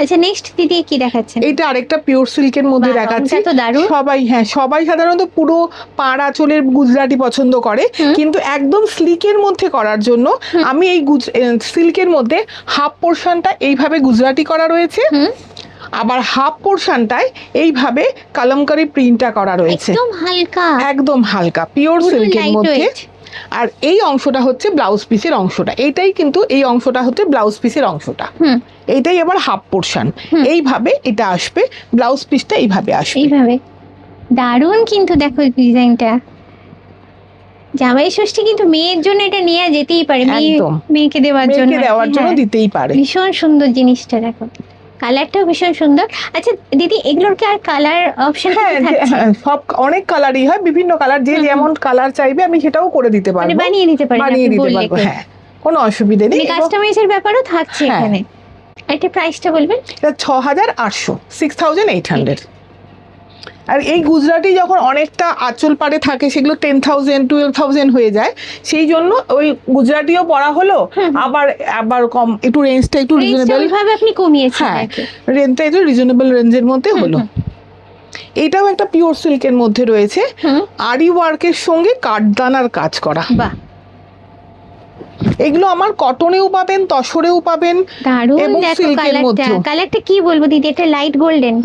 আচ্ছা নেক্সট দিদি কি দেখাচ্ছেন? এটা আরেকটা পিওর সিল্কের মধ্যে বাহ, দেখাচ্ছি। রংটা তো দারুণ। সবাই সাধারণত পুরো পাড় আঁচলের গুজরাটি পছন্দ করে, কিন্তু একদম স্লিকের মধ্যে করার জন্য আমি এই সিল্কের মধ্যে হাফ পোর্শনটা এইভাবে গুজরাটি করা রয়েছে, আবার হাফ পোর্শনটায় এইভাবে কালামকারী প্রিন্টটা করা রয়েছে, একদম হালকা পিওর সিল্কের মধ্যে। আর এই অংশটা হচ্ছে ব্লাউজ পিসের অংশটা, এইটাই কিন্তু এই অংশটা হচ্ছে ব্লাউজ পিসের অংশটা, এইটাই আবার হাফ পোর্শন। এইভাবে এটা আসবে, ব্লাউজ পিসটা এইভাবে আসবে, এইভাবে। দারুণ কিন্তু দেখো ডিজাইনটা। জামাই ষষ্ঠী কিন্তু মেয়ের জন্য এটা নিয়ে যেতেই পারে, মেয়েকে দেওয়ার জন্য দিতেই পারে। ভীষণ সুন্দর জিনিসটা, দেখো কালারটাও ভীষণ সুন্দর। আচ্ছা দিদি এগুলোর কি আর কালার অপশন থাকছে? সব অনেক কালারই হয়, বিভিন্ন কালার, যে যেমন কালার চাইবে আমি সেটাও করে দিতে পারবো, মানে বানিয়ে দিতে পারবো। হ্যাঁ, কোনো অসুবিধা নেই, কাস্টমাইজের ব্যাপারও থাকছে এখানে। এটা প্রাইসটা বলবেন? এটা 6800, 6800। আর এই গুজরাটি যখন অনেকটা আঁচল পাড়ে থাকে সেগুলো 10,000 12,000 হয়ে যায়, সেই জন্য ওই গুজরাটিও পরা হলো, আবার কম একটু রেঞ্জটা একটু রিজনেবল ভাবে আপনি কমিয়েছেন। হ্যাঁ, রেঞ্জটা একটু রিজনেবল রেঞ্জের মধ্যে হলো। এটাও একটা পিওর সিল্কের মধ্যে রয়েছে, আরি ওয়ার্কের সঙ্গে কাঠদানার কাজ করা। বাহ, এগুলো আমার কটনেও পাবেন, তসরেও পাবেন, এবং সিল্কের মধ্যে। কালারটা কি বলবো দিদি, এটা লাইট গোল্ডেন,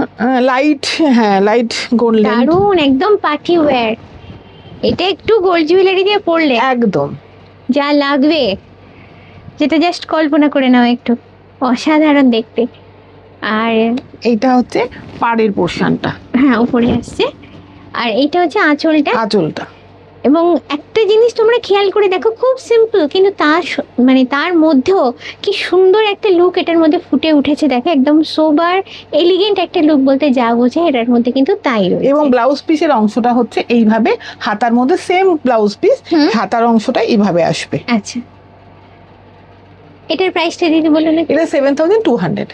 লাইট গোল্ডেন, দারুণ একদম পার্টি ওয়্যার। এটা একটু গোল্ড জুয়েলারি দিয়ে পরলে একদম যা লাগবে, যেটা জাস্ট কল্পনা করে নাও, একটু অসাধারণ দেখতে। আর এইটা হচ্ছে পাড়ের পোর্শনটা, হ্যাঁ উপরে আসছে, আর এইটা হচ্ছে আঁচলটা। এবং একটা জিনিস তোমরা খেয়াল করে দেখো, খুব সিম্পল কিন্তু তার মধ্যেও কি সুন্দর একটা লুক এটার মধ্যে ফুটে উঠেছে। দেখো একদম সোবার এলিগেন্ট একটা লুক বলতে যা বোঝায় এটার মধ্যে কিন্তু তাই রয়েছে। এবং ব্লাউজ পিসের অংশটা হচ্ছে এইভাবে, হাতার মধ্যে সেম ব্লাউজ পিস, হাতার অংশটা এইভাবে আসবে। আচ্ছা, এটার প্রাইসটা দিদি বলুন। এটা 7200।